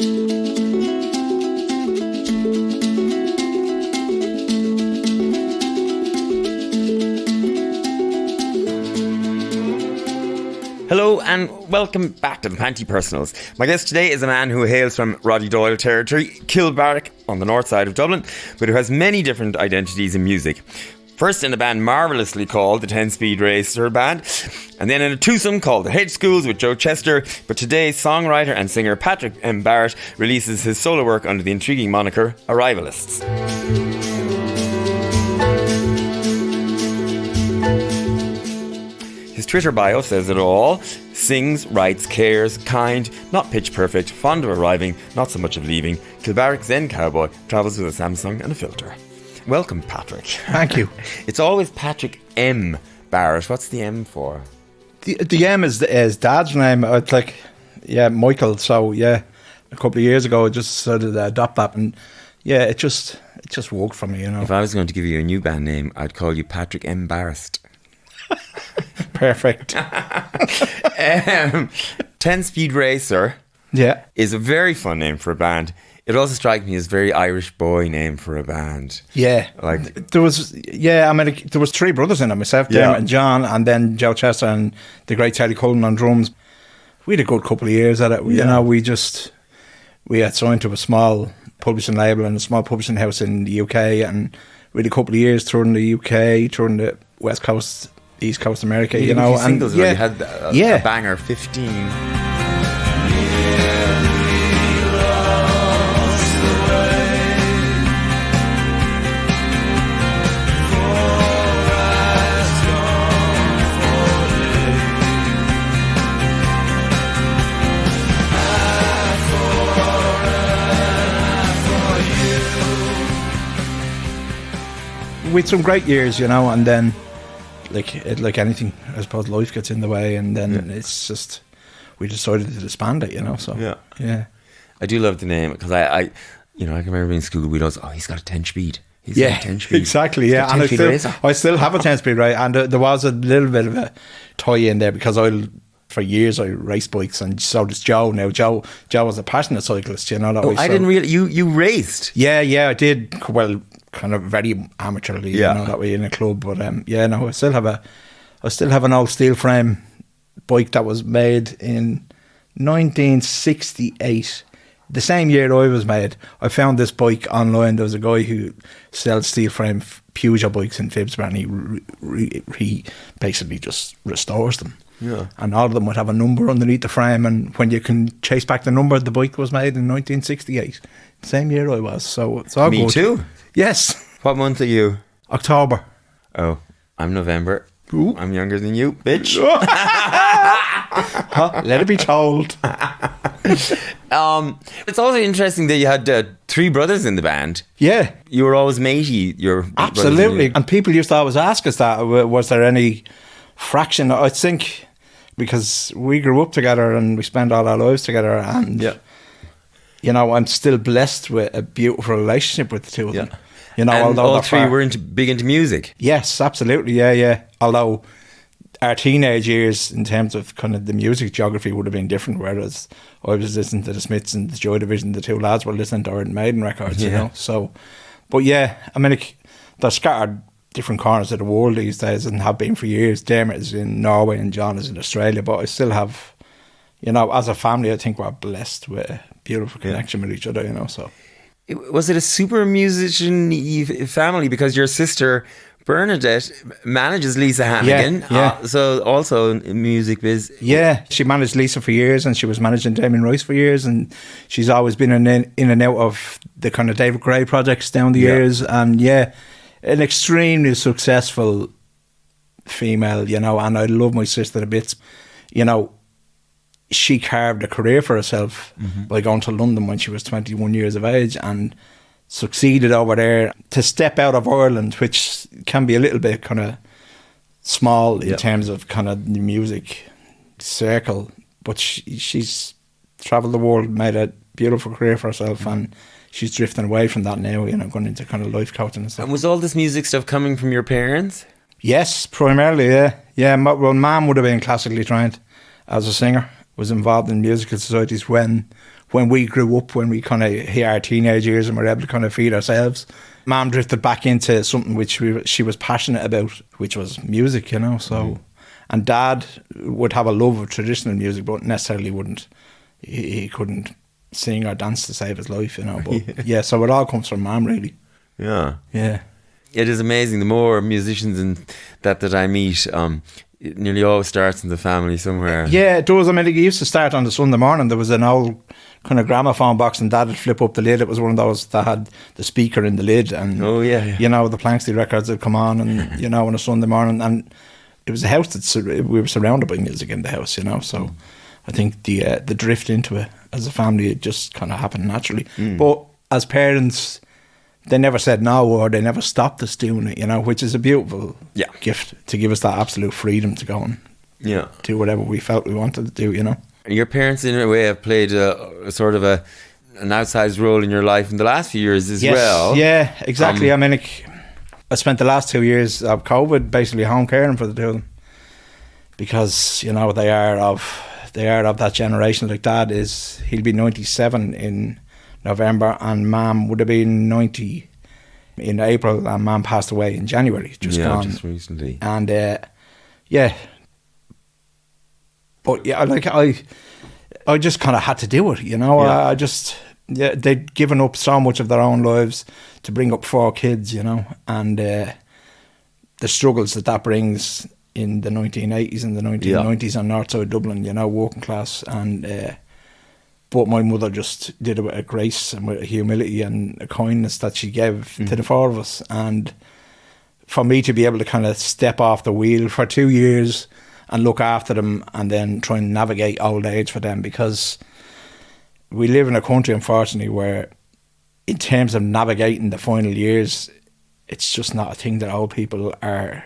Hello and welcome back to the Panti Personals. My guest today is a man who hails from Roddy Doyle territory, Kilbarrack on the north side of Dublin, but who has many different identities in music. First in a band marvellously called the 10-Speed Racer Band, and then in a twosome called the Hedge Schools with Joe Chester, but today songwriter and singer Patrick M Barrett releases his solo work under the intriguing moniker Arrivalists. His Twitter bio says it all. Sings, writes, cares, kind, not pitch perfect, fond of arriving, not so much of leaving. Kilbarrack Zen cowboy, travels with a Samsung and a filter. Welcome, Patrick. Thank you. It's always Patrick M Barrett. What's the M for? The M is Dad's name. It's like, Michael. So a couple of years ago I just sort of adopt that, and it just worked for me, you know. If I was going to give you a new band name, I'd call you Patrick M Barrett. Perfect. 10-Speed Racer is a very fun name for a band. It also strikes me as a very Irish boy name for a band. Yeah. Like there was there was three brothers in it, myself, Dermot and John, and then Joe Chester and the great Terry Cullen on drums. We had a good couple of years at it. You know, we had signed to a small publishing label and a small publishing house in the UK, and we had a couple of years touring the UK, touring the West Coast, East Coast America, you know, and singles already had a banger 15. With some great years, you know, and then like anything, I suppose life gets in the way, and then it's just we decided to disband it, you know. So yeah, I do love the name because I can remember in school we'd always he's got a 10-speed. He's got a 10-speed. Exactly, yeah. And I still have a 10-speed, right? And there was a little bit of a tie in there because for years I raced bikes, and so does Joe. Now Joe was a passionate cyclist, you know. That way, I didn't really. You raced? Yeah, I did. Well, kind of very amateurly, you know, that way in a club. But I still have an old steel frame bike that was made in 1968. The same year I was made. I found this bike online. There was a guy who sells steel frame Peugeot bikes in Phibsborough, and he basically just restores them. Yeah. And all of them would have a number underneath the frame, and when you can chase back the number, the bike was made in 1968. Same year I was, so it's all good. Me too. Yes. What month are you? October. Oh, I'm November. Ooh. I'm younger than you, bitch. Let it be told. It's also interesting that you had three brothers in the band. Yeah. You were always matey. Absolutely. And people used to always ask us that. Was there any fraction? I think because we grew up together and we spent all our lives together, and you know, I'm still blessed with a beautiful relationship with the two of them. You know, and although all three were big into music. Yes, absolutely, yeah. Although our teenage years, in terms of kind of the music geography, would have been different. Whereas I was listening to the Smiths and the Joy Division, the two lads were listening to Iron Maiden records. You know, so. But I mean, they're scattered different corners of the world these days, and have been for years. Dermot is in Norway and John is in Australia, but I still have, you know, as a family, I think we're blessed with a beautiful connection with each other, you know. So, was it a super musician family? Because your sister Bernadette manages Lisa Hannigan, so also in music biz. Yeah, she managed Lisa for years, and she was managing Damien Rice for years, and she's always been in and out of the kind of David Gray projects down the years, and an extremely successful female, you know, and I love my sister to bits. You know, she carved a career for herself by going to London when she was 21 years of age and succeeded over there. To step out of Ireland, which can be a little bit kind of small in terms of kind of the music circle, but she's travelled the world, made a beautiful career for herself, and she's drifting away from that now, you know, going into kind of life coaching and stuff. And was all this music stuff coming from your parents? Yes, primarily, yeah. Well, Mum would have been classically trained as a singer, was involved in musical societies when when we grew up, when we kind of hit our teenage years and were able to kind of feed ourselves, Mum drifted back into something which she was passionate about, which was music, you know. So, and Dad would have a love of traditional music, but necessarily wouldn't. He couldn't sing or dance to save his life, you know. But yeah, so it all comes from Mum, really. Yeah. Yeah. It is amazing. The more musicians that I meet, it nearly always starts in the family somewhere. Yeah, it does. I mean, it used to start on the Sunday morning. There was an old kind of gramophone box, and Dad would flip up the lid. It was one of those that had the speaker in the lid, and you know, the Plankstead records would come on, and you know, on a Sunday morning, and it was a house that we were surrounded by music in the house, you know. So I think the drift into it as a family, it just kind of happened naturally. But as parents, they never said no, or they never stopped us doing it, you know, which is a beautiful gift, to give us that absolute freedom to go and do whatever we felt we wanted to do, you know. And your parents, in a way, have played a sort of an outsized role in your life in the last few years as well. Yeah, exactly. I mean, I spent the last 2 years of COVID basically home caring for the two of them, because, you know, they are of that generation. Like Dad he'll be 97 in November, and Mum would have been 90 in April, and Mum passed away in January, just recently. And but yeah, like I just kind of had to do it, you know. I just they'd given up so much of their own lives to bring up 4 kids, you know, and the struggles that brings in the 1980s and the 1990s on north side Dublin, you know, working class. And but my mother just did it with a grace and with a humility and a kindness that she gave to the 4 of us. And for me to be able to kind of step off the wheel for 2 years and look after them, and then try and navigate old age for them, because we live in a country, unfortunately, where in terms of navigating the final years, it's just not a thing that old people are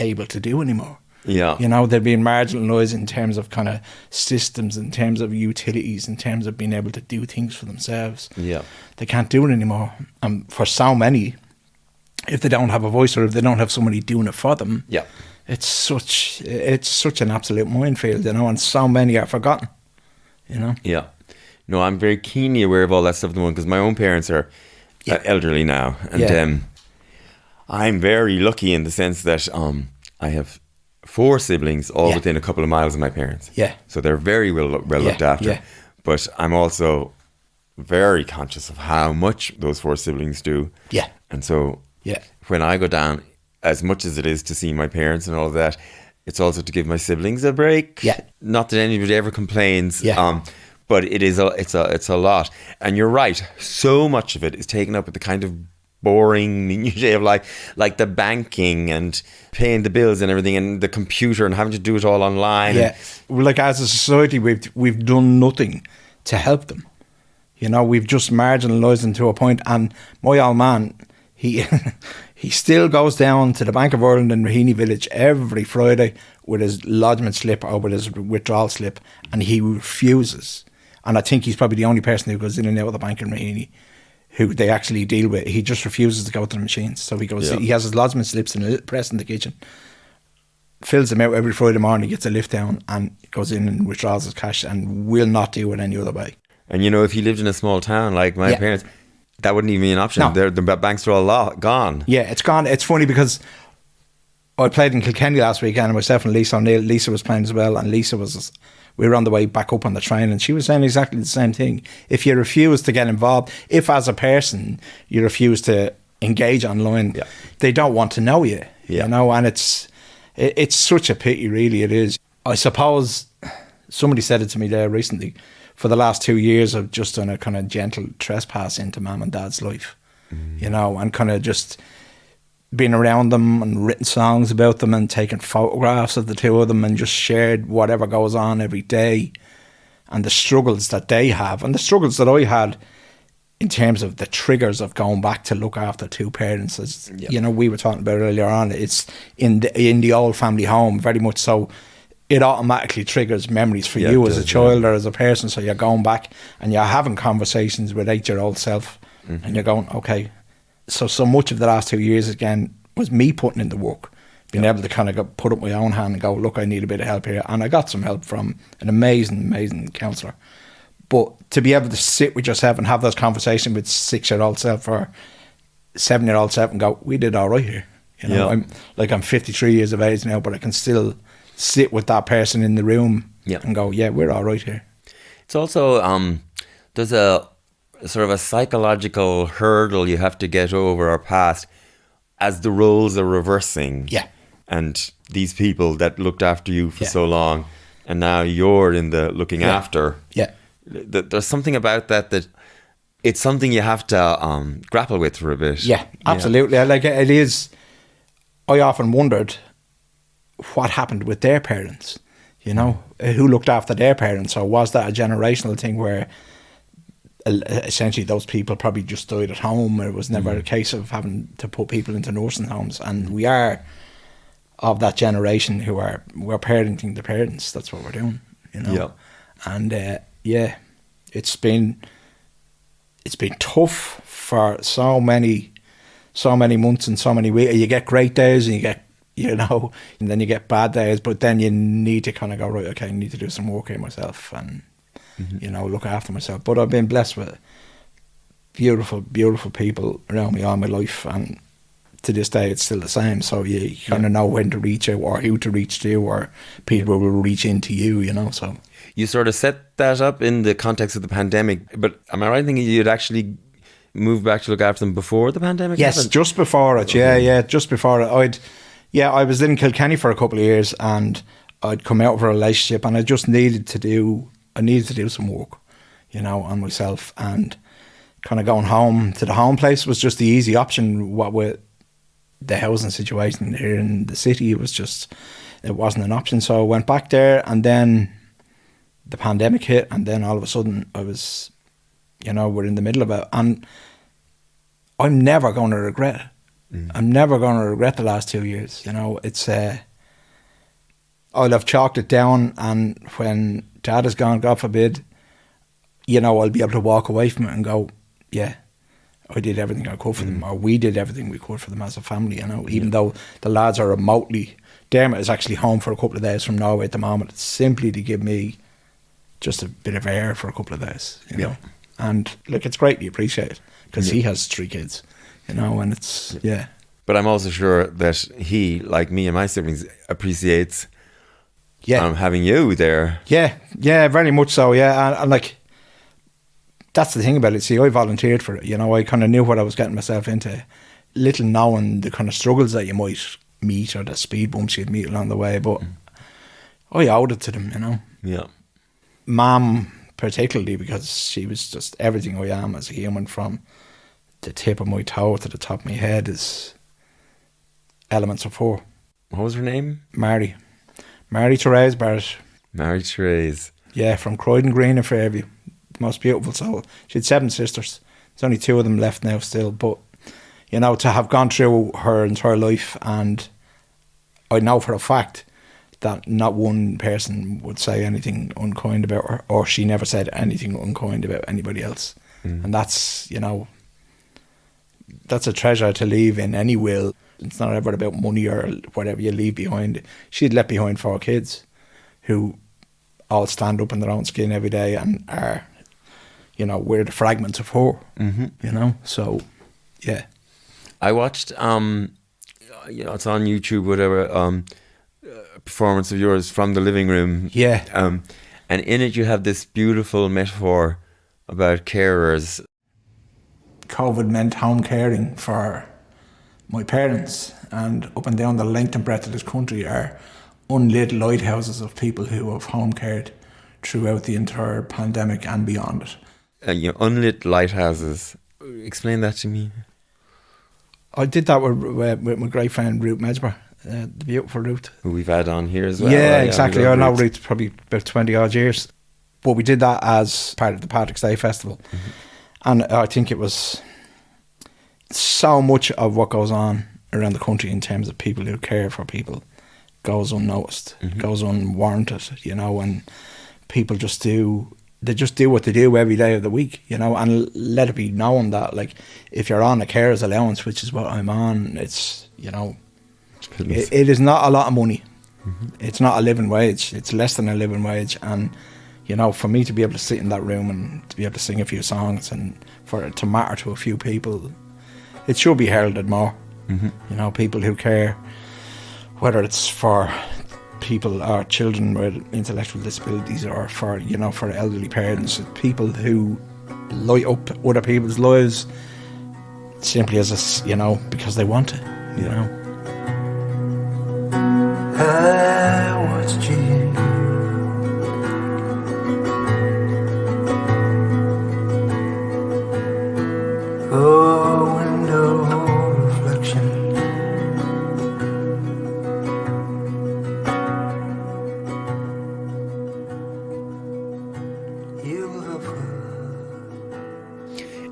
able to do anymore. Yeah. You know, they're being marginalised in terms of kind of systems, in terms of utilities, in terms of being able to do things for themselves. Yeah. They can't do it anymore. And for so many, if they don't have a voice, or if they don't have somebody doing it for them, it's such an absolute minefield, you know, and so many are forgotten, you know. Yeah. No, I'm very keenly aware of all that stuff at the moment, because my own parents are elderly now, and I'm very lucky in the sense that I have 4 siblings, all within a couple of miles of my parents. Yeah. So they're very well looked after. Yeah. But I'm also very conscious of how much those 4 siblings do. Yeah. And so when I go down, as much as it is to see my parents and all of that, it's also to give my siblings a break. Yeah. Not that anybody ever complains. Yeah. But it's a lot. And you're right. So much of it is taken up with the kind of boring minutiae of life, like the banking and paying the bills and everything, and the computer, and having to do it all online. Yeah. Like, as a society, we've done nothing to help them. You know, we've just marginalised them to a point. And my old man, he still goes down to the Bank of Ireland in Raheny Village every Friday with his lodgement slip or with his withdrawal slip, and he refuses. And I think he's probably the only person who goes in and out of the bank in Raheny who they actually deal with. He just refuses to go to the machines. So he goes, he has his lodgement slips in a little press in the kitchen, fills them out every Friday morning, gets a lift down, and goes in and withdraws his cash, and will not do it any other way. And you know, if he lived in a small town like my parents, that wouldn't even be an option. No. The banks are all gone. Yeah, it's gone. It's funny because I played in Kilkenny last weekend, and myself and Lisa O'Neill, Lisa was playing as well, and we were on the way back up on the train, and she was saying exactly the same thing. If you refuse to get involved, if as a person you refuse to engage online, they don't want to know you, you know, and it's such a pity, really, it is. I suppose somebody said it to me there recently, for the last 2 years I've just done a kind of gentle trespass into Mum and Dad's life, you know, and kind of just been around them and written songs about them and taken photographs of the two of them and just shared whatever goes on every day, and the struggles that they have and the struggles that I had in terms of the triggers of going back to look after 2 parents. As you know, we were talking about earlier on, it's in the old family home very much so. It automatically triggers memories for you as a child or as a person. So you're going back and you're having conversations with 8-year-old self, and you're going, okay. So much of the last 2 years, again, was me putting in the work, being able to kind of put up my own hand and go, look, I need a bit of help here. And I got some help from an amazing, amazing counsellor. But to be able to sit with yourself and have those conversations with 6-year-old self or 7-year-old self and go, we did all right here. You know, I'm 53 years of age now, but I can still sit with that person in the room and go, yeah, we're all right here. It's also, there's a sort of a psychological hurdle you have to get over or past as the roles are reversing. Yeah. And these people that looked after you for so long, and now you're in the looking after. Yeah. There's something about that it's something you have to grapple with for a bit. Yeah, absolutely. Like, it is. I often wondered what happened with their parents, you know, who looked after their parents, or was that a generational thing where essentially those people probably just died at home? It was never a case of having to put people into nursing homes, and we are of that generation we're parenting the parents. That's what we're doing, you know. And it's been tough for so many months and so many weeks. You get great days and you get, you know, and then you get bad days, but then you need to kind of go, right, okay, I need to do some work here myself and you know, look after myself. But I've been blessed with beautiful people around me all my life, and to this day it's still the same. So you kind of know when to reach out or who to reach to, or people will reach into you, you know. So you sort of set that up in the context of the pandemic, but am I right in thinking you'd actually moved back to look after them before the pandemic Yes, happened? just before it. Yeah, just before it. I was in Kilkenny for a couple of years, and I'd come out of a relationship, and I just needed to do some work, you know, on myself, and kind of going home to the home place was just the easy option. What with the housing situation here in the city, it wasn't an option. So I went back there, and then the pandemic hit, and then all of a sudden I was, you know, we're in the middle of it, and I'm never going to regret it. I'm never going to regret the last 2 years. You know, it's I'll have chalked it down, and when Dad is gone, God forbid, you know, I'll be able to walk away from it and go, yeah, I did everything I could for them, or we did everything we could for them as a family, you know, even though the lads are remotely. Dermot is actually home for a couple of days from Norway at the moment, simply to give me just a bit of air for a couple of days, you know. And look, it's greatly appreciated because he has 3 kids, you know, and it's, But I'm also sure that he, like me and my siblings, appreciates having you there. Yeah, very much so, and like, that's the thing about it. See, I volunteered for it, you know. I kind of knew what I was getting myself into, little knowing the kind of struggles that you might meet or the speed bumps you'd meet along the way, but I owed it to them, you know. Yeah. Mum particularly, because she was just everything I am as a human, from the tip of my toe to the top of my head, is elements of her. What was her name? Mary Therese Barrett. Mary Therese. Yeah, from Croydon Green in Fairview. The most beautiful soul. She had 7 sisters. There's only 2 of them left now still, but you know, to have gone through her entire life, and I know for a fact that not one person would say anything unkind about her, or she never said anything unkind about anybody else. And that's, you know, that's a treasure to leave in any will. It's not ever about money or whatever you leave behind. She'd left behind 4 kids who all stand up in their own skin every day and are, you know, we're the fragments of her, you know. So, yeah. I watched, you know, it's on YouTube, whatever, a performance of yours from the living room. Yeah. And in it you have this beautiful metaphor about carers. COVID meant home caring for my parents, and up and down the length and breadth of this country are unlit lighthouses of people who have home cared throughout the entire pandemic and beyond it. You know, unlit lighthouses. Explain that to me. I did that with my great friend Ruth Mesmer, the beautiful Ruth, who we've had on here as well. Yeah, exactly. I know Ruth probably about 20 odd years, but we did that as part of the Patrick's Day Festival, and I think it was so much of what goes on around the country in terms of people who care for people goes unnoticed, goes unwarranted, you know, and people just do what they do every day of the week, you know, and let it be known that, like, if you're on a carer's allowance, which is what I'm on, it's, you know, it is not a lot of money. It's not a living wage. It's less than a living wage, and you know, for me to be able to sit in that room and to be able to sing a few songs and for it to matter to a few people, it should be heralded more. You know, people who care, whether it's for people or children with intellectual disabilities or for, you know, for elderly parents, people who light up other people's lives simply as a, you know, because they want to, you know. I watched you. Oh, window reflection.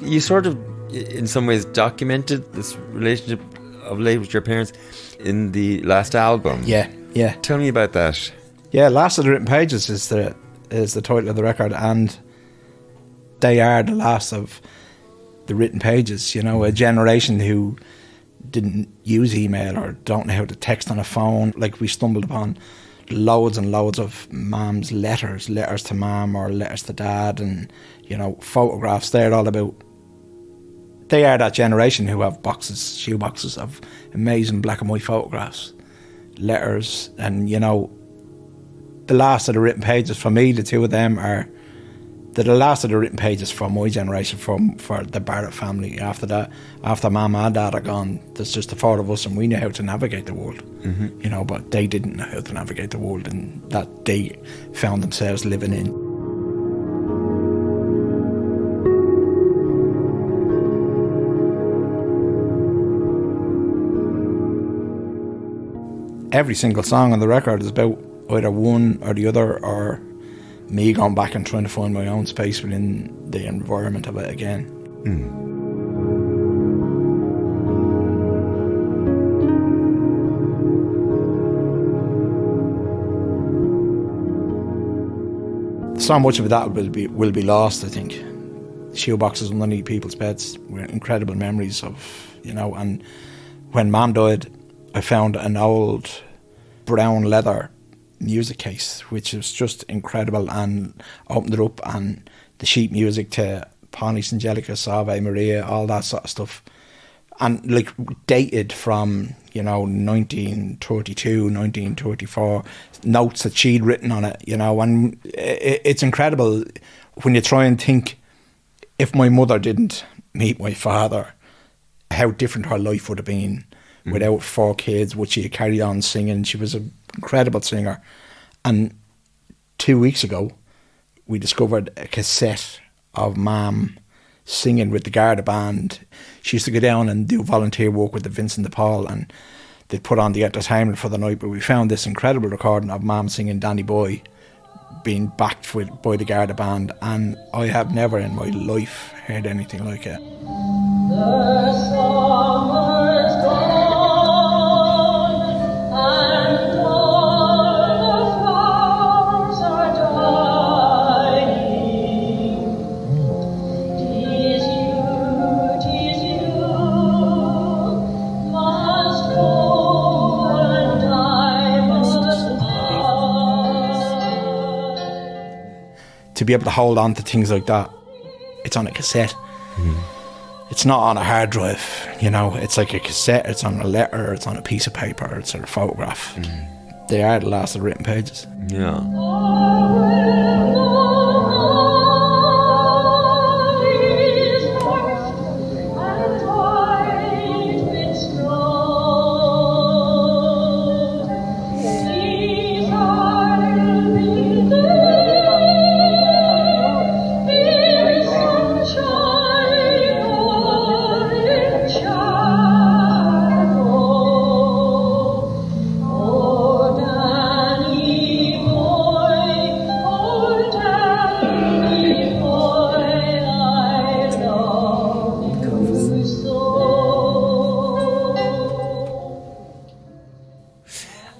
You sort of, in some ways, documented this relationship of late with your parents in the last album. Yeah. Tell me about that. Yeah, Last of the Written Pages is the title of the record, and they are the last of the written pages. You know, a generation who didn't use email or don't know how to text on a phone. Like, we stumbled upon loads and loads of Mom's letters to Mom or letters to Dad, and, you know, photographs. They're all about. They are that generation who have shoe boxes of amazing black and white photographs, letters, and, you know, the last of the written pages for me, the two of them are the last of the written pages for my generation, for the Barrett family. After that, after Mum and Dad are gone, there's just the four of us, and we know how to navigate the world. You know, but they didn't know how to navigate the world, and that they found themselves living in. Every single song on the record is about either one or the other, or me going back and trying to find my own space within the environment of it again. So much of that will be lost, I think. Shoeboxes underneath people's beds were incredible memories of, you know. And when Mom died, I found an old brown leather music case, which was just incredible, and opened it up, and the sheet music to Panis Angelica, Salve Maria, all that sort of stuff, and like dated from, you know, 1932, 1934, notes that she'd written on it, you know. And it's incredible when you try and think, if my mother didn't meet my father, how different her life would have been. Without 4 kids, would she have carried on singing? She was an incredible singer. And 2 weeks ago, we discovered a cassette of Mom singing with the Garda band. She used to go down and do volunteer work with the Vincent de Paul, and they'd put on the entertainment for the night. But we found this incredible recording of Mom singing Danny Boy, being backed by the Garda band, and I have never in my life heard anything like it. The summer's gone. To be able to hold on to things like that, it's on a cassette. It's not on a hard drive, you know. It's like a cassette, it's on a letter, it's on a piece of paper, it's on a photograph. They are the last of the written pages.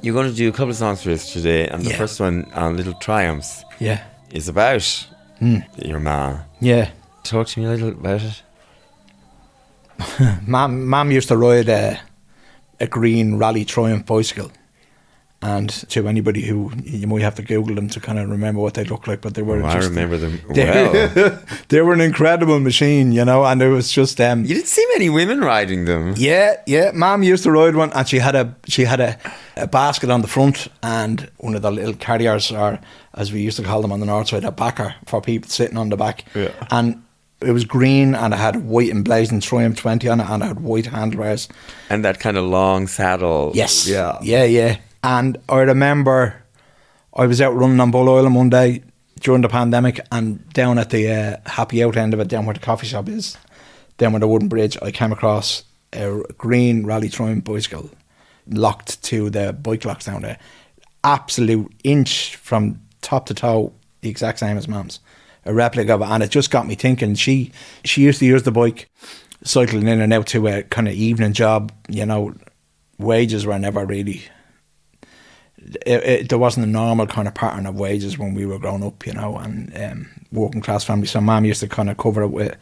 You're going to do a couple of songs for us today, and the first one, on Little Triumphs, is about your ma. Yeah. Talk to me a little about it. Mom used to ride a green Rally Triumph bicycle, And to anybody who, you might have to Google them to kind of remember what they look like, but they were I just... remember them well. They were an incredible machine, you know, and it was just... You didn't see many women riding them. Yeah. Mom used to ride one, and she had a basket on the front, and one of the little carriers, or as we used to call them on the north side, a backer for people sitting on the back. Yeah. And it was green, and it had white emblazoned Triumph 20 on it, and it had white handlebars. And that kind of long saddle. Yes. Yeah. And I remember I was out running on Bull Island one day during the pandemic, and down at the happy out end of it, down where the coffee shop is, down where the wooden bridge, I came across a green Rally Triumph bicycle locked to the bike locks down there. Absolute inch from top to toe, the exact same as Mum's. A replica of it, and it just got me thinking. She used to use the bike cycling in and out to a kind of evening job, you know. Wages were never really... there wasn't a normal kind of pattern of wages when we were growing up, you know, and working class family. So Mum used to kind of cover it with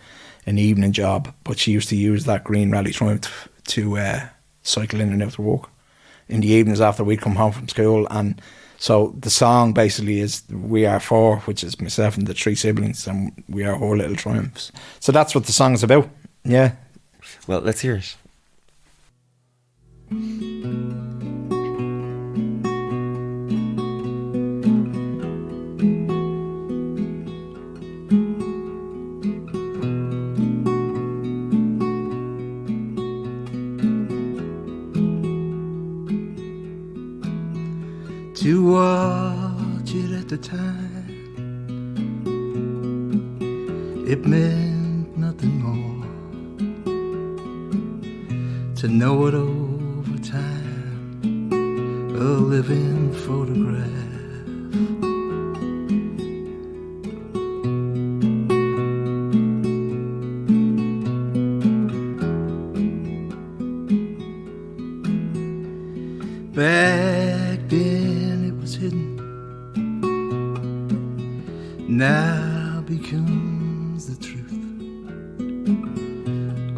an evening job, but she used to use that green Rally Triumph to cycle in and out to work in the evenings after we'd come home from school. And so the song basically is We Are Four, which is myself and the three siblings, and we are her little triumphs. So that's what the song's about. Yeah. Well, let's hear it. To watch it at the time, it meant nothing more. To know it over time, a living photograph. Back then it was hidden, now becomes the truth.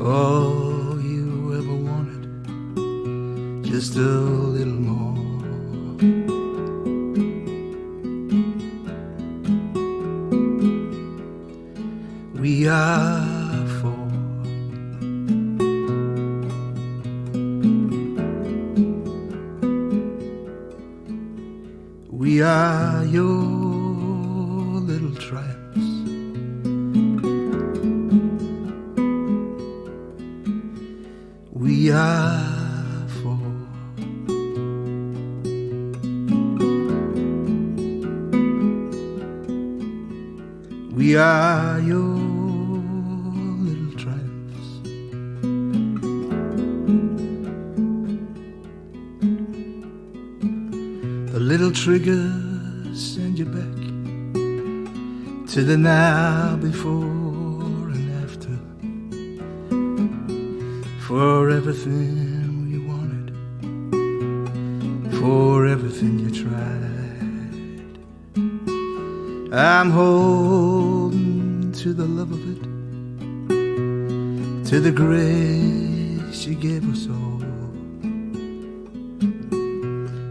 All you ever wanted, just a little more. We are four. We are your little triumphs. We are four. We are your little triumphs. The little triggers send you back to the now, before and after, for everything we wanted, for everything you tried. I'm holding to the love of it, to the grace she gave us all.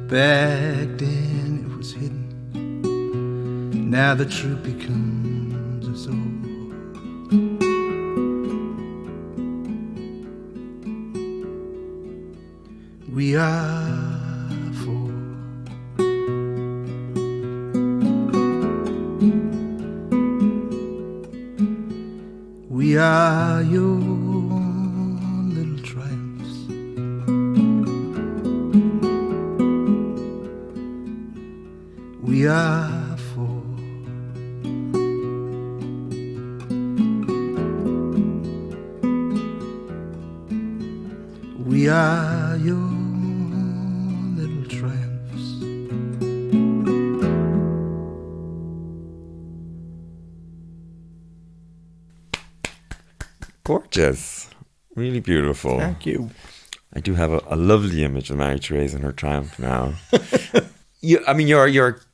Back then it was hidden, now the truth becomes us all. We are four. We are your little triumphs. We are four. We are your little triumphs. Gorgeous. Really beautiful. Thank you. I do have a lovely image of Mary Therese and her triumph now. You're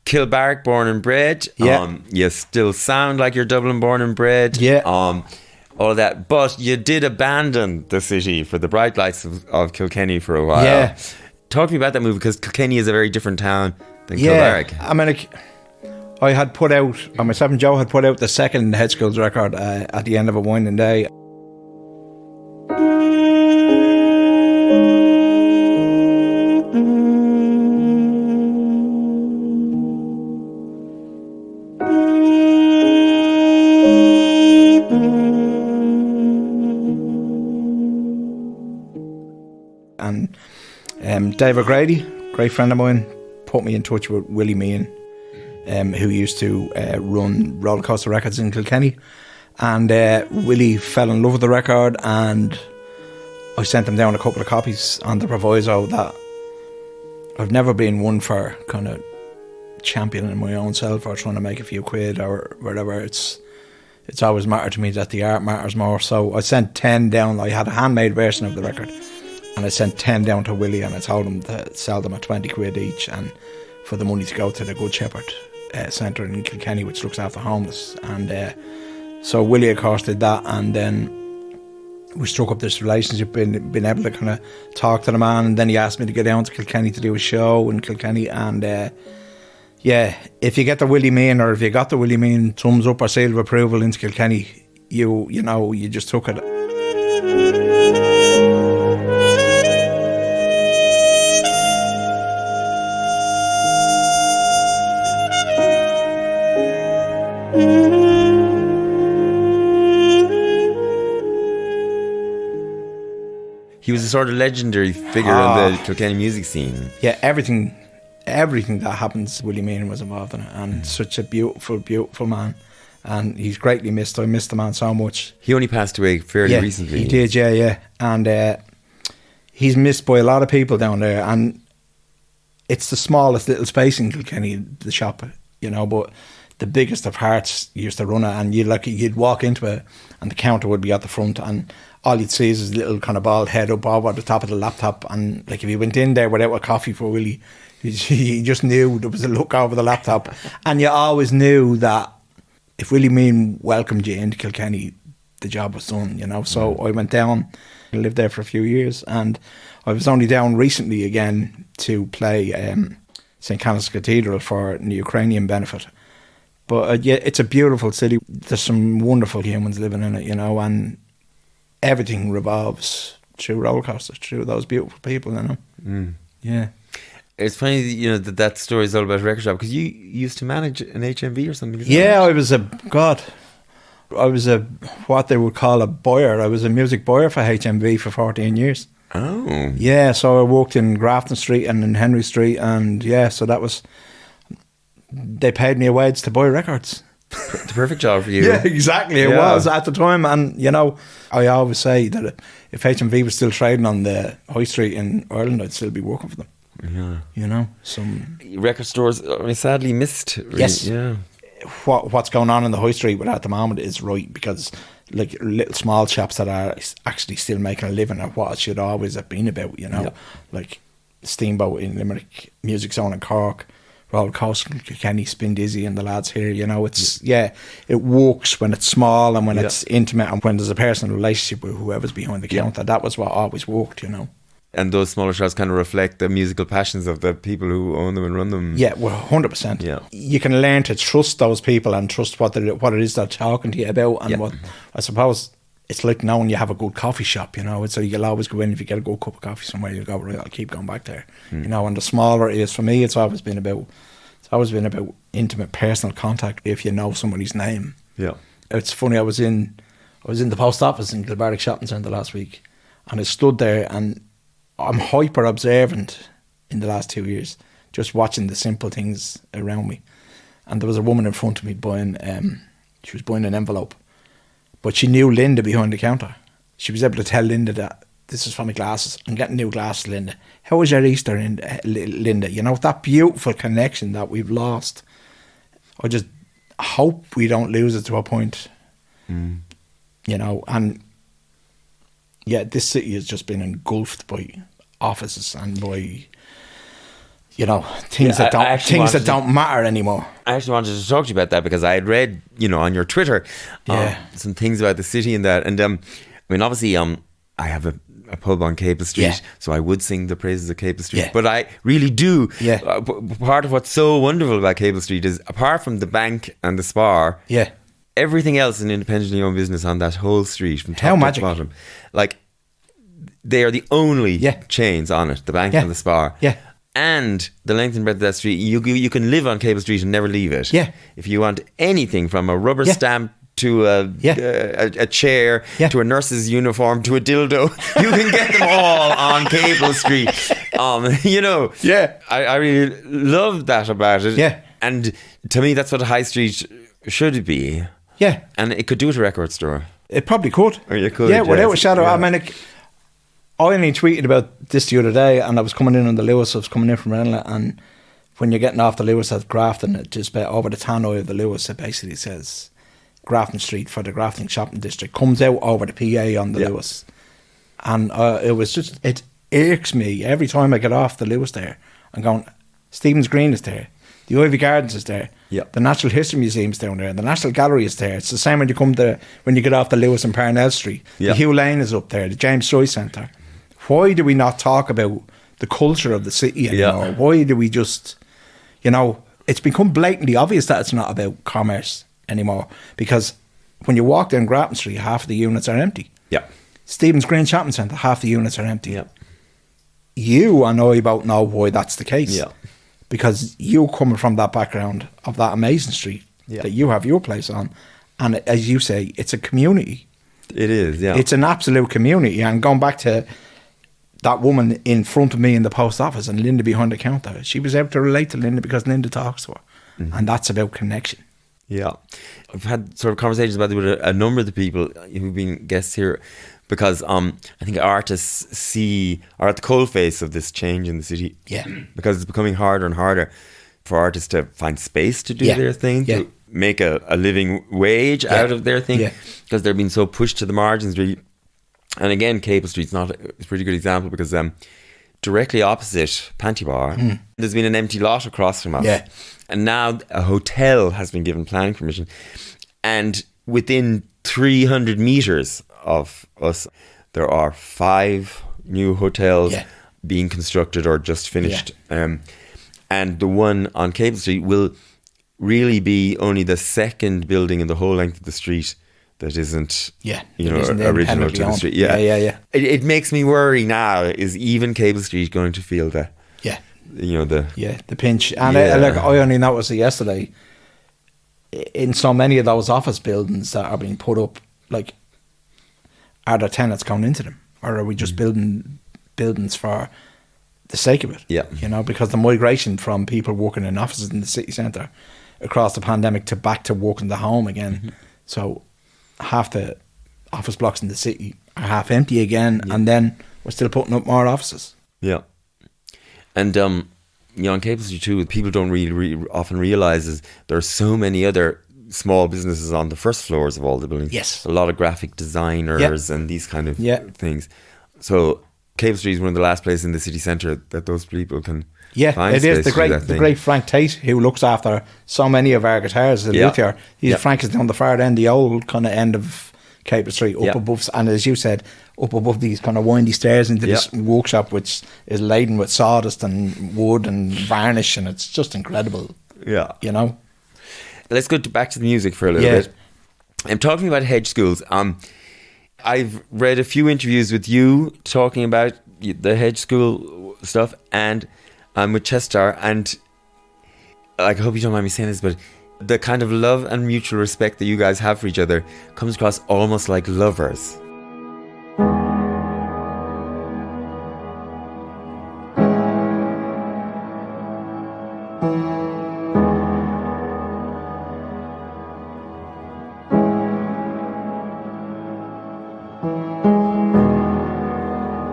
Kilbarrack born and bred. Yeah. You still sound like you're Dublin born and bred. Yeah. All of that. But you did abandon the city for the bright lights of Kilkenny for a while. Yeah. Talk to me about that movie, because Kilkenny is a very different town than Kilbarrack. I mean, I had put out, or myself and Joe had put out the second Hedge Schools record at the end of a winding day. And Dave O'Grady, great friend of mine, put me in touch with Willie Meehan, who used to run Roller Coaster Records in Kilkenny. And Willie fell in love with the record, and I sent him down a couple of copies on the proviso that I've never been one for kind of championing my own self or trying to make a few quid or whatever. It's always mattered to me that the art matters more. So I sent 10 down. I had a handmade version of the record, and I sent 10 down to Willie, and I told him to sell them at 20 quid each, and for the money to go to the Good Shepherd Centre in Kilkenny, which looks after homeless. And so Willie, of course, did that, and then we struck up this relationship, been able to kind of talk to the man, and then he asked me to go down to Kilkenny to do a show in Kilkenny. And yeah, if you get the Willie Meehan, or if you got the Willie Meehan thumbs up or seal of approval into Kilkenny, you know, you just took it. He was a sort of legendary figure in the Kilkenny music scene. Yeah, everything that happens, Willie Meehan was involved in it, and such a beautiful, beautiful man. And he's greatly missed. I miss the man so much. He only passed away fairly recently. He did, yeah. And he's missed by a lot of people down there. And it's the smallest little space in Kilkenny, the shop, you know, but the biggest of hearts used to run it, and you'd walk into it, and the counter would be at the front, and all you'd see is his little kind of bald head up over the top of the laptop. And like, if you went in there without a coffee for Willie, you just knew there was a look over the laptop. And you always knew that if Willie Meehan welcomed you into Kilkenny, the job was done, you know. So I went down, I lived there for a few years, and I was only down recently again to play St. Canice's Cathedral for the Ukrainian benefit. But yeah, it's a beautiful city. There's some wonderful humans living in it, you know, and everything revolves through roller coasters, through those beautiful people, you know. Yeah. It's funny, you know, that story is all about record shop, because you used to manage an HMV or something. Yeah, I was a what they would call a buyer. I was a music buyer for HMV for 14 years. Oh. Yeah, so I worked in Grafton Street and in Henry Street, and yeah, so that was, they paid me a wage to buy records. The perfect job for you. Yeah, exactly. It was at the time. And, you know, I always say that if HMV was still trading on the high street in Ireland, I'd still be working for them. Yeah. You know, some record stores are sadly missed. Really. Yes. Yeah. What's going on in the high street at the moment is right, because like little small shops that are actually still making a living are what it should always have been about, you know. Like Steamboat in Limerick, Music Zone in Cork, Roller Coaster in Kilkenny, Spin Dizzy and the lads here, you know. It's it works when it's small and when it's intimate and when there's a personal relationship with whoever's behind the counter. That was what always worked, you know. And those smaller shops kind of reflect the musical passions of the people who own them and run them. Yeah, well, 100%. Yeah. You can learn to trust those people and trust what it is they're talking to you about. And what, I suppose, it's like knowing you have a good coffee shop, you know. It's so you'll always go in, if you get a good cup of coffee somewhere, you'll go, right, I'll keep going back there. You know, and the smaller it is, for me, it's always been about intimate personal contact if you know somebody's name. Yeah. It's funny, I was in the post office in Kilbarrack Shopping Centre last week, and I stood there, and I'm hyper observant in the last 2 years, just watching the simple things around me. And there was a woman in front of me buying, she was buying an envelope, but she knew Linda behind the counter. She was able to tell Linda that, this is for my glasses, I'm getting new glasses, Linda. How was your Easter, Linda? You know, that beautiful connection that we've lost. I just hope we don't lose it to a point, you know. And yeah, this city has just been engulfed by offices and by, you know, things that don't matter anymore. I actually wanted to talk to you about that, because I had read, you know, on your Twitter some things about the city and that. And I mean, obviously, I have a pub on Capel Street, Yeah. so I would sing the praises of Capel Street. Yeah. But I really do. Yeah. Part of what's so wonderful about Capel Street is, apart from the bank and the Spar, Yeah. everything else an independently owned business on that whole street from How top magic. to bottom. Like, they are the only Yeah. chains on it, the bank Yeah. and the Spar. Yeah. And the length and breadth of that street, you can live on Capel Street and never leave it. Yeah. If you want anything from a rubber Yeah. stamp to a chair, Yeah. to a nurse's uniform, to a dildo, you can get them all on Capel Street. You know, Yeah. I really love that about it. Yeah. And to me, that's what a high street should be. Yeah. And it could do at a record store. It probably could. Or you could, Yeah, without yes. a shadow. Yeah. I mean, I only tweeted about this the other day, and I was coming in on the Lewis. I was coming in from Renla, and when you're getting off the Lewis at Grafton, it just over the tannoy of the Lewis, it basically says Grafton Street for the Grafton Shopping District. Comes out over the PA on the Lewis, and it was just, it irks me every time I get off the Lewis there. I'm going, Stephen's Green is there, the Ivy Gardens is there. Yeah. The Natural History Museum's down there. The National Gallery is there. It's the same when you get off the Lewis and Parnell Street. Yeah. The Hugh Lane is up there. The James Joyce Centre. Why do we not talk about the culture of the city anymore? Yeah. Why do we just, it's become blatantly obvious that it's not about commerce anymore, because when you walk down Grafton Street, half of the units are empty. Yeah. Stephen's Green Shopping Centre, half the units are empty. Yeah. You and I both know why that's the case. Yeah. Because you coming from that background of that amazing street that you have your place on, and as you say, it's a community. It is, yeah. It's an absolute community. And going back to that woman in front of me in the post office and Linda behind the counter, she was able to relate to Linda because Linda talks to her. Mm-hmm. And that's about connection. Yeah. I've had sort of conversations about it with a number of the people who've been guests here, because I think artists are at the coalface of this change in the city. Yeah. Because it's becoming harder and harder for artists to find space to do their thing, to make a living wage out of their thing, because they're being so pushed to the margins, really. And again, Capel Street's it's a pretty good example, because directly opposite Panti Bar, there's been an empty lot across from us. Yeah. And now a hotel has been given planning permission. And within 300 metres of us, there are 5 new hotels being constructed or just finished. And the one on Capel Street will really be only the second building in the whole length of the street that isn't, original to the street. Yeah. It makes me worry now, is even Capel Street going to feel the pinch. And I only noticed it yesterday, in so many of those office buildings that are being put up, like, are there tenants going into them, or are we just building buildings for the sake of it? Yeah. Because the migration from people working in offices in the city centre across the pandemic to back to working the home again. So half the office blocks in the city are half empty again, and then we're still putting up more offices. Yeah. And on Capel Street too, people don't really often realise is there are so many other small businesses on the first floors of all the buildings. Yes. A lot of graphic designers and these kind of things. So Capel Street is one of the last places in the city centre that those people can find it is. space The great Frank Tate, who looks after so many of our guitars that live here. Frank is down the far end, the old kind of end of Capel Street, up above, and as you said, up above these kind of windy stairs into this workshop, which is laden with sawdust and wood and varnish, and it's just incredible. Yeah. Let's go back to the music for a little bit. I'm talking about Hedge Schools. I've read a few interviews with you talking about the Hedge School stuff, and with Chester, and I hope you don't mind me saying this, but the kind of love and mutual respect that you guys have for each other comes across almost like lovers.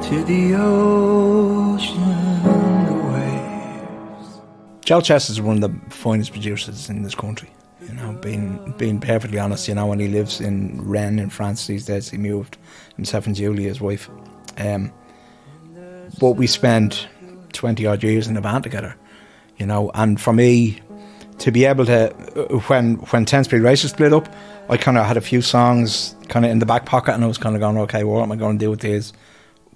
To the ocean waves. Joe Chess is one of the finest producers in this country. Being perfectly honest, and he lives in Rennes in France these days. He moved himself and Julie, his wife. But we spent 20 odd years in a band together, and for me to be able to, when 10th Street Racers split up, I kind of had a few songs kind of in the back pocket, and I was kind of going, okay, what am I going to do with these?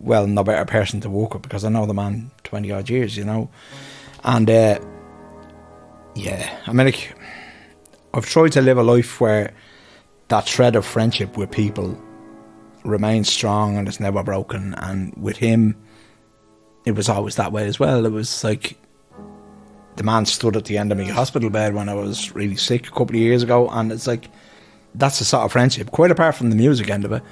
well, no better person to work with, because I know the man 20 odd years, you know. And yeah, I mean, like, I've tried to live a life where that thread of friendship with people remains strong and it's never broken. And with him, it was always that way as well. It was like, the man stood at the end of my hospital bed when I was really sick a couple of years ago, and it's like, that's the sort of friendship, quite apart from the music end of it.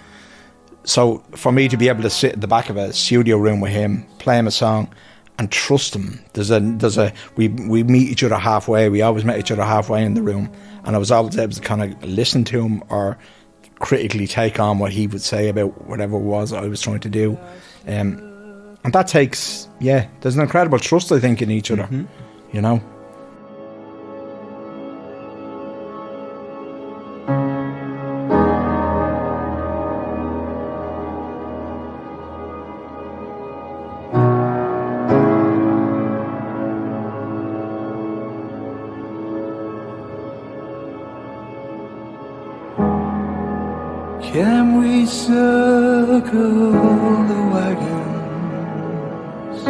So for me to be able to sit at the back of a studio room with him, play him a song, and trust him. We meet each other halfway. We always met each other halfway in the room, and I was always able to kind of listen to him or critically take on what he would say about whatever it was I was trying to do. And that takes, there's an incredible trust, I think, in each other, you know. Can we circle the wagons,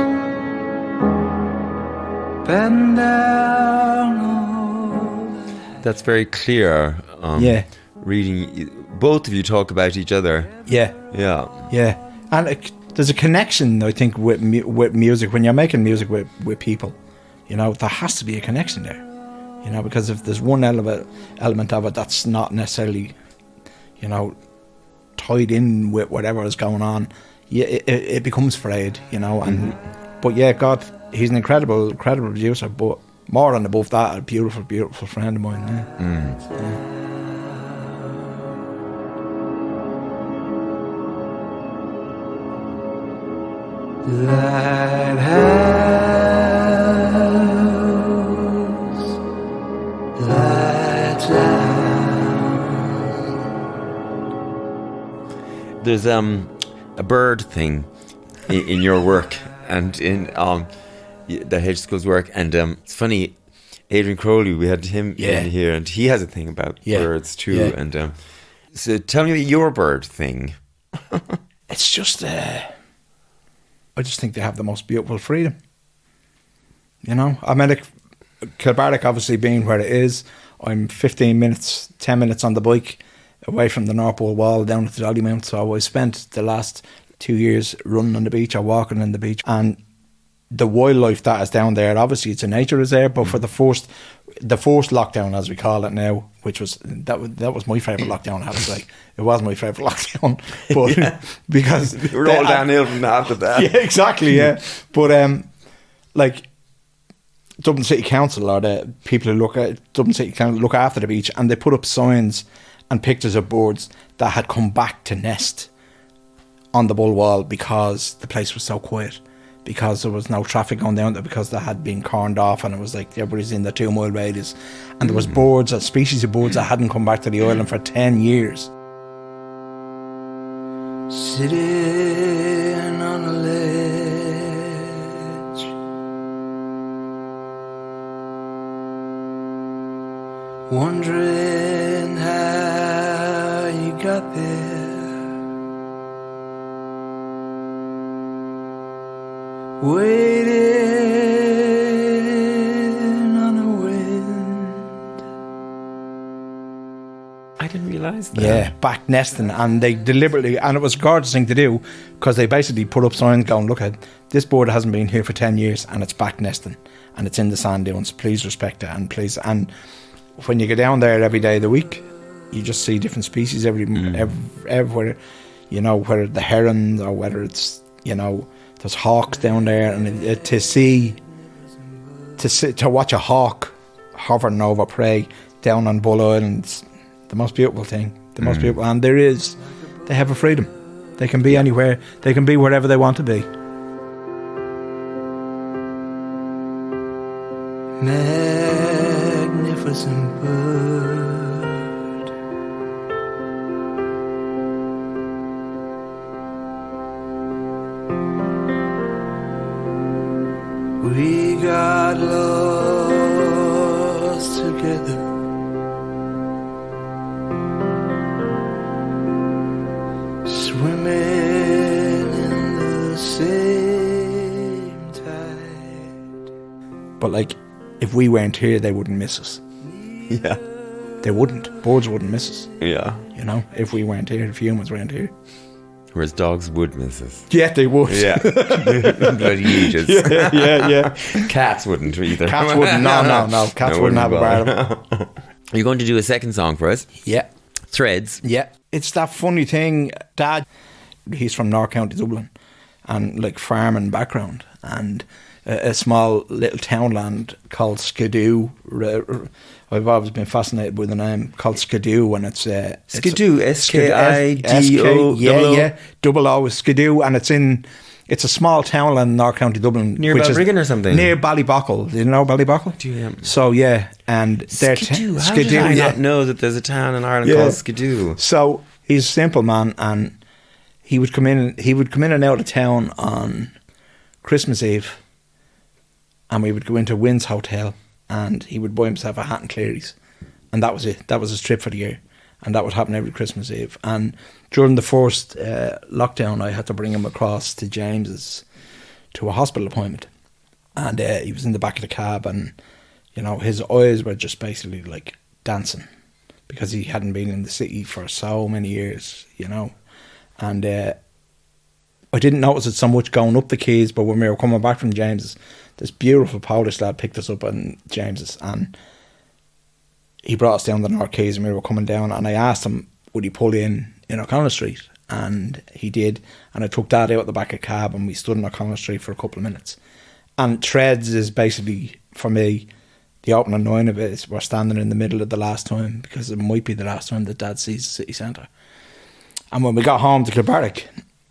bend down all the... That's very clear. Reading, both of you talk about each other. Yeah. And there's a connection, I think, with music. When you're making music with people, you know, there has to be a connection there. You know, because if there's one element of it that's not necessarily, you know, tied in with whatever is going on, it becomes frayed, you know. And but yeah, God, he's an incredible producer, but more than above that, a beautiful friend of mine. Lighthouse. There's a bird thing in your work and in the Hedge Schools work, and it's funny, Adrian Crowley, we had him in here, and he has a thing about birds too. And so tell me your bird thing. It's just I just think they have the most beautiful freedom, you know. I mean, like, Kilbarrack obviously being where it is, I'm 10 minutes on the bike away from the North Pole Wall down at the Dollymount. So I spent the last 2 years running on the beach or walking on the beach, and the wildlife that is down there, obviously it's a nature reserve, but for the first lockdown, as we call it now, which was that was my favourite lockdown, I have to say. It was my favourite lockdown, but because we're all downhill from after that. Yeah, exactly. Yeah, but like, Dublin City Council or the people who Dublin City Council look after the beach, and they put up signs and pictures of birds that had come back to nest on the Bull Wall because the place was so quiet, because there was no traffic going down there, because they had been corned off, and it was like everybody's in the 2 mile radius, and there was birds, a species of birds that hadn't come back to the island for 10 years. Sitting on a ledge, wondering how you got there, waiting on the wind. I didn't realise that. Yeah, back nesting, and they deliberately, and it was a gorgeous thing to do, because they basically put up signs going, look at this bird hasn't been here for 10 years and it's back nesting and it's in the sand dunes, please respect it, and please. And when you go down there every day of the week, you just see different species everywhere, you know, whether the heron or whether it's, you know, there's hawks down there, and to watch a hawk hovering over prey down on Bull Island, it's the most beautiful thing, the most beautiful. And they have a freedom, they can be anywhere, they can be wherever they want to be. Magnificent bird, we got lost together, swimming in the But like, if we weren't here, they wouldn't miss us. Yeah. They wouldn't. Birds wouldn't miss us. Yeah. You know, if we weren't here, if humans weren't here. Whereas dogs would miss us. Yeah, they would. Yeah. Bloody ages. Yeah. Cats wouldn't either. Cats wouldn't. No. Cats wouldn't have a bar of them. Are you going to do a second song for us? Yeah. Threads. Yeah. It's that funny thing. Dad, he's from North County Dublin, and like farming background, and a small little townland called Skidoo. I've always been fascinated with the name called Skidoo, and it's Skidoo, S-K-I-D-O. Yeah, double O is Skidoo, and it's a small townland in North County Dublin, Near Balbriggan or something? Near Ballybockle. Do you know Ballybockle? Do you? So yeah, and they're Skidoo. How did I not know that there's a town in Ireland called Skidoo? So he's a simple man, and he would come in and out of town on Christmas Eve, and we would go into Wynn's Hotel, and he would buy himself a hat and Clearys, and that was it. That was his trip for the year, and that would happen every Christmas Eve. And during the first lockdown, I had to bring him across to James's to a hospital appointment, and he was in the back of the cab, and you know, his eyes were just basically like dancing because he hadn't been in the city for so many years, you know. And I didn't notice it so much going up the quays, but when we were coming back from James's, this beautiful Polish lad picked us up on James's, and he brought us down the North Quays, and we were coming down, and I asked him, would he pull in O'Connell Street? And he did, and I took Dad out the back of cab, and we stood in O'Connell Street for a couple of minutes. And Threads is basically, for me, the opening line of it is we're standing in the middle of the last time, because it might be the last time that Dad sees the city centre. And when we got home to Kilbarrack,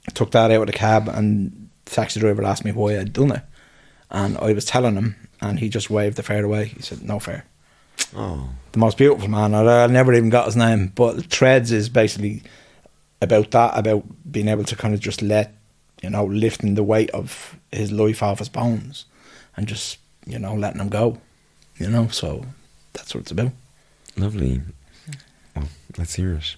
I took Dad out of the cab, and the taxi driver asked me why I'd done it. And I was telling him, and he just waved the fare away. He said, no fare. Oh. The most beautiful man. I never even got his name. But Threads is basically about that, about being able to kind of just lifting the weight of his life off his bones and just, letting him go. So that's what it's about. Lovely. Well, let's hear it.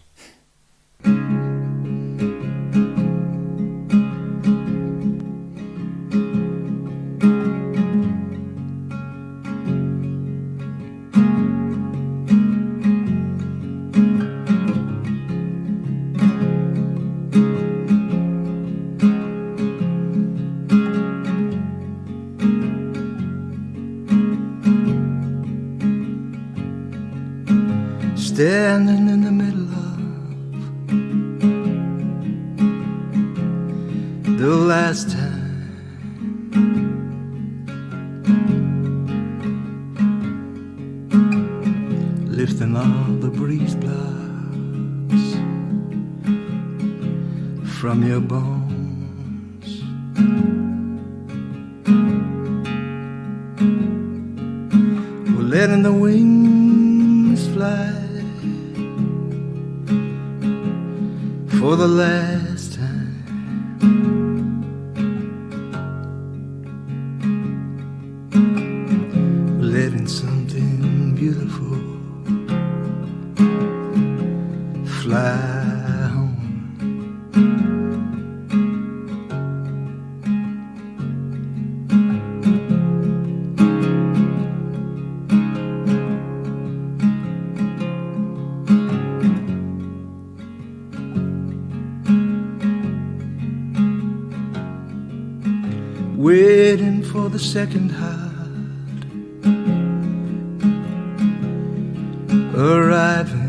Standing in the middle of the last time, lifting all the breeze blocks from your bones. We're letting the wings fly for the last time. Letting something beautiful fly home. Waiting for the second heart arriving.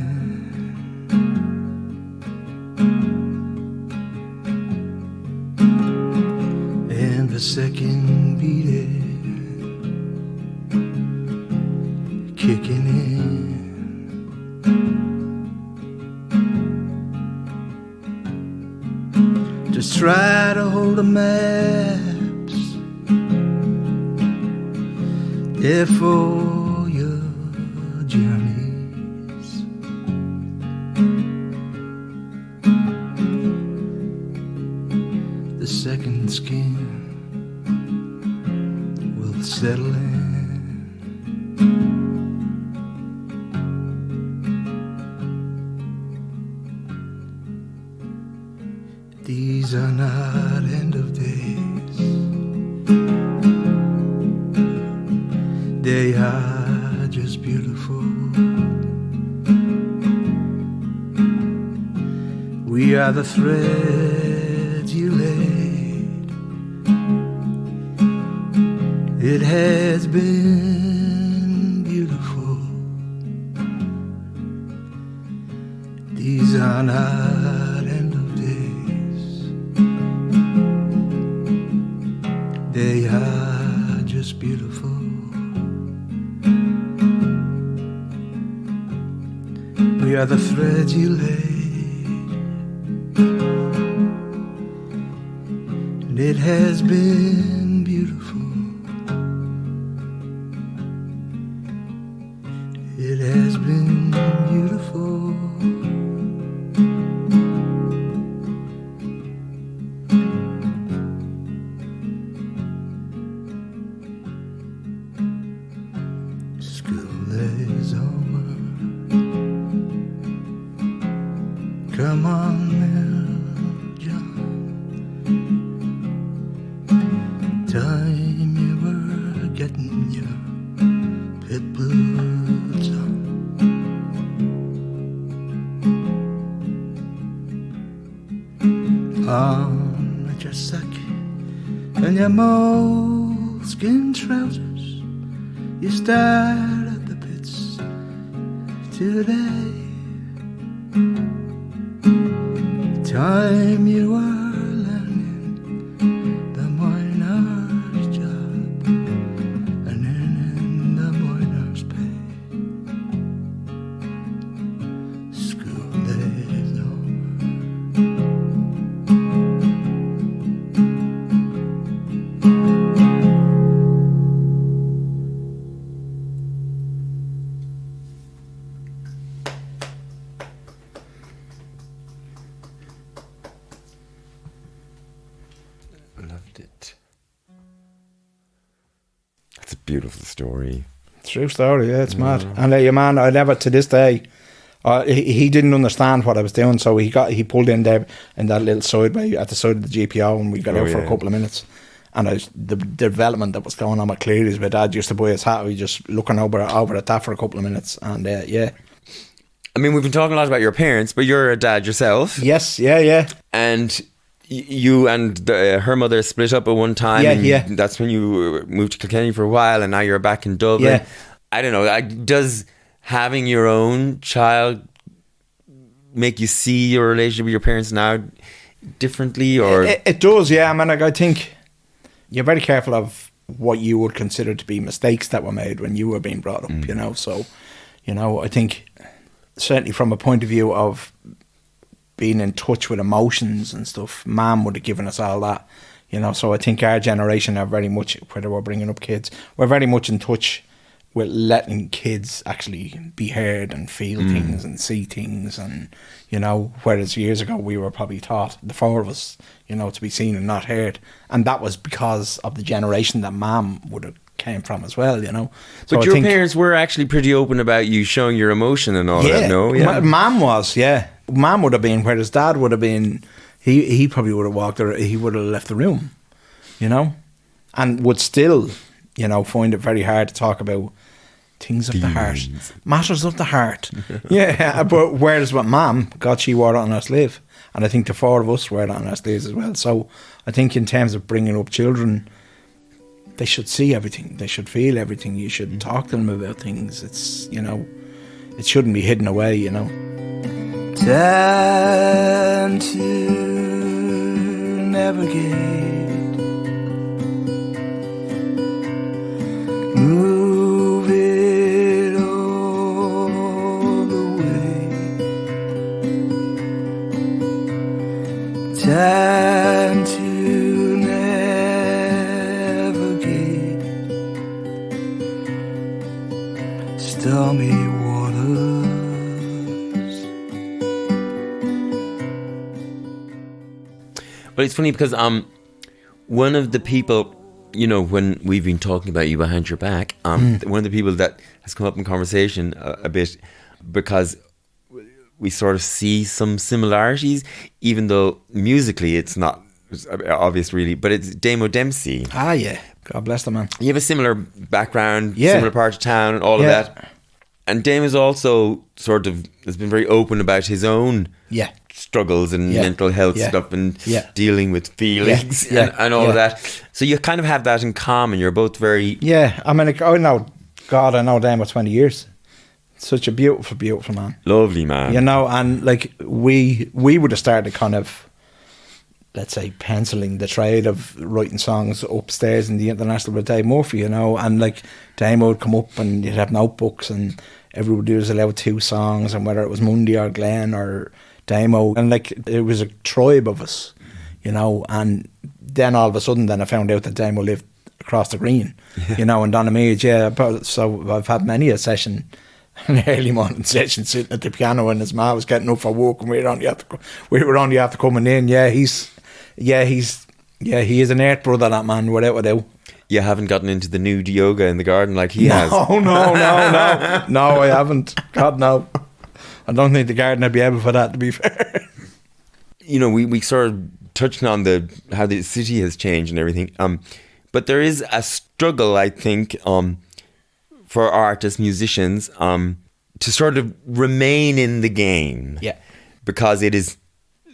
And the second beating kicking in. Just try to hold a maps there for your journeys. The second skin will settle in. These are not end of days. We are the threads you laid. It has been beautiful. These are not end of days. They are just beautiful. We are the threads you laid, and it has been beautiful. It has been beautiful. School is over. Come on now, John. Time you were getting your pit boots on. On with your sack and your moleskin trousers. You start at the pits today. Time you were learning the miner's job and earning the miner's pay. School days Loved it. That's a beautiful story. True story, yeah, it's mad. And your man, I never, to this day, he didn't understand what I was doing, so he pulled in there in that little side bay at the side of the GPO, and we got out for a couple of minutes. And the development that was going on with Cleary's, my dad used to buy his hat, we just looking over at that for a couple of minutes, and yeah. I mean, we've been talking a lot about your parents, but you're a dad yourself. Yes, yeah. And you and her mother split up at one time. Yeah. That's when you moved to Kilkenny for a while, and now you're back in Dublin. Yeah. I don't know. Does having your own child make you see your relationship with your parents now differently? Or It does, yeah. I mean, I think you're very careful of what you would consider to be mistakes that were made when you were being brought up, you know. So, I think certainly from a point of view of being in touch with emotions and stuff, Mum would have given us all that, So I think our generation are very much, whether we're bringing up kids, we're very much in touch with letting kids actually be heard and feel things and see things, and whereas years ago we were probably taught, the four of us, to be seen and not heard, and that was because of the generation that Mum would have came from as well, So but your parents were actually pretty open about you showing your emotion and all that, no? Yeah, Mum was, yeah. Mum would have been, whereas Dad would have been, he probably would have walked, or he would have left the room, and would still, find it very hard to talk about things of the heart, matters of the heart. Yeah, but whereas with Mum, God, she wore it on her sleeve, and I think the four of us wear it on our sleeves as well. So I think in terms of bringing up children, they should see everything, they should feel everything, you should talk to them about things. It's, it shouldn't be hidden away, Time to navigate, move it all the way. Time to navigate stormy waters. But it's funny because one of the people, when we've been talking about you behind your back, one of the people that has come up in conversation a bit, because we sort of see some similarities, even though musically it's not obvious really, but it's Damo Dempsey. Ah, yeah. God bless the man. You have a similar background, Yeah. similar part of town, and all of that. And Dame is also has been very open about his own struggles and Yeah. mental health Yeah. stuff and Yeah. dealing with feelings Yeah. and all of Yeah. that. So you kind of have that in common. You're both very... Yeah, I mean, like, I know Damo 20 years. Such a beautiful, beautiful man. Lovely man. You know, and like we would have started kind of, let's say, penciling the trade of writing songs upstairs in the International with Dave Murphy, you know, and like Damo would come up and you'd have notebooks and everybody was allowed 2 songs, and whether it was Mundy or Glenn or Damo, and like it was a tribe of us, you know, and then all of a sudden then I found out that Damo lived across the green, you know, in Donamead, so I've had many a session, an early morning session, sitting at the piano and his ma was getting up for work and we were only after coming in. He is an earth brother, that man, without a doubt. You haven't gotten into the nude yoga in the garden like he has. No, I haven't. God, no. I don't think the garden would be able for that, to be fair. You know, we sort of touched on how the city has changed and everything. But there is a struggle, I think, for artists, musicians, to sort of remain in the game. Yeah. Because it is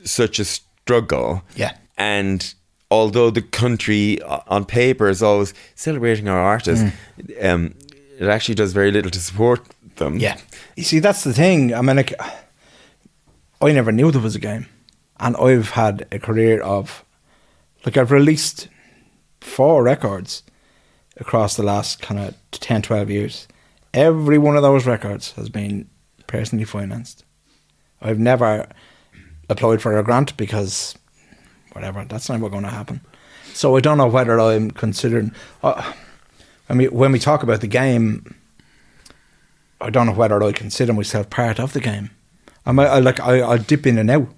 such a struggle. Yeah. And although the country on paper is always celebrating our artists, it actually does very little to support them. Yeah. You see, that's the thing. I mean, like, I never knew there was a game. And I've had a career of, like, I've released 4 records across the last kind of 10, 12 years. Every one of those records has been personally financed. I've never applied for a grant because, whatever, that's never going to happen. So I don't know whether I'm considering... I mean, when we talk about the game, I don't know whether I consider myself part of the game. I'll dip in and out.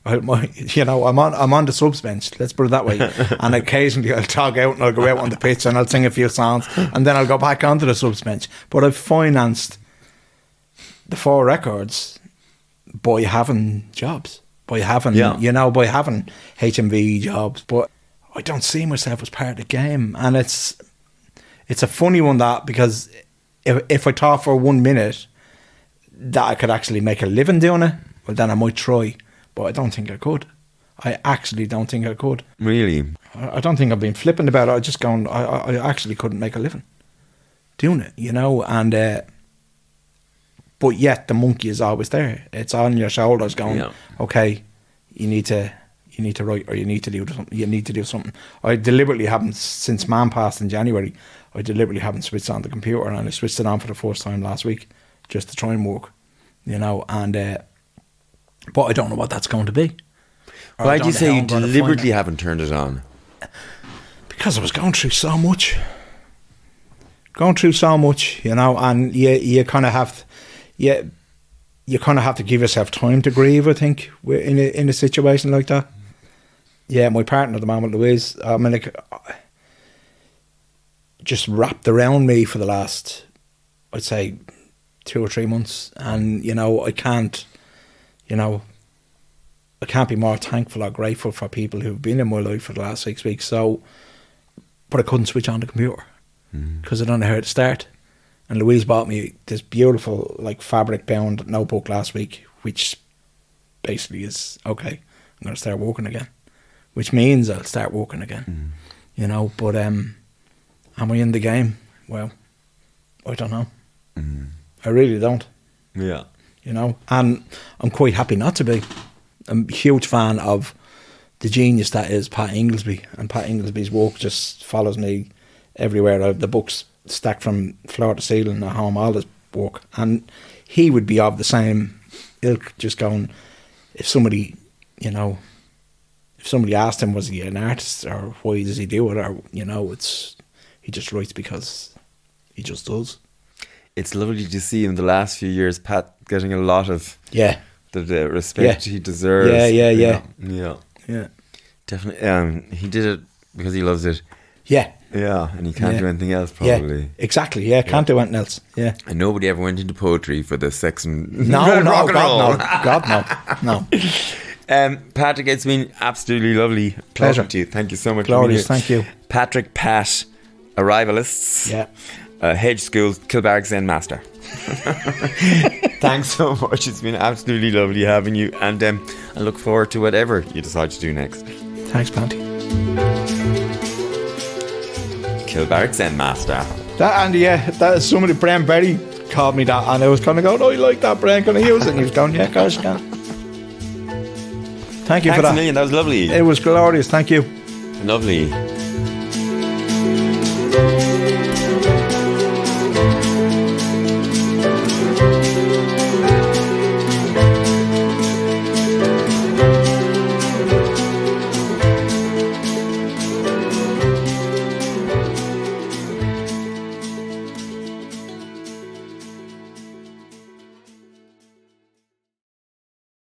I'm on the subs bench, let's put it that way. And occasionally I'll tog out and I'll go out on the pitch and I'll sing a few songs and then I'll go back onto the subs bench. But I've financed the 4 records by having jobs, by having HMV jobs. But I don't see myself as part of the game. And it's a funny one, that, because if I thought for 1 minute that I could actually make a living doing it, well, then I might try. But I don't think I could. I actually don't think I could. Really? I don't think I've been flippant about it. I just going, I actually couldn't make a living doing it, you know. And but yet the monkey is always there. It's on your shoulders, going, okay, you need to write, or you need to do something. You need to do something. I deliberately haven't, since Mum passed in January, I deliberately haven't switched on the computer, and I switched it on for the first time last week just to try and work, you know. And but I don't know what that's going to be. Why do you say you deliberately haven't turned it on? Because I was going through so much, you know, and you kind of have, you kind of have to give yourself time to grieve, I think, in a situation like that. Yeah, my partner at the moment, Louise, I mean, like, just wrapped around me for the last, I'd say, 2 or 3 months, and you know, I can't be more thankful or grateful for people who've been in my life for the last 6 weeks. So, but I couldn't switch on the computer because I don't know how to start. And Louise bought me this beautiful, like, fabric bound notebook last week, which basically is, okay, I'm going to start working again, which means I'll start working again, you know. But am I in the game? Well, I don't know. I really don't. Yeah. You know, and I'm quite happy not to be. I'm a huge fan of the genius that is Pat Inglesby, and Pat Ingleby's work just follows me everywhere. I have the books stacked from floor to ceiling at home, all his work, and he would be of the same ilk, just going, if somebody asked him, was he an artist, or why does he do it, or, you know, he just writes because he just does. It's lovely to see in the last few years Pat getting a lot of the respect he deserves. Yeah. Definitely. He did it because he loves it. Yeah, and he can't do anything else, probably. Yeah, exactly. Yeah, can't do anything else. Yeah, and nobody ever went into poetry for the sex and no, God no. Patrick, it's been absolutely lovely talking to you. Thank you so much. Glorious, thank you. Patrick, Pat, Arrivalists. Yeah. Hedge Schools, Kilbarrack Zen Master. Thanks so much. It's been absolutely lovely having you, and I look forward to whatever you decide to do next. Thanks, Panti. Kilbarrack Zen Master. That is somebody. Brian Berry called me that, and I was kind of going, "Oh, you like that, Brian? Can I use it?" And he was going, "Yeah, gosh, you can." Thank you for that. Thanks a million. That was lovely. It was glorious. Thank you. Lovely.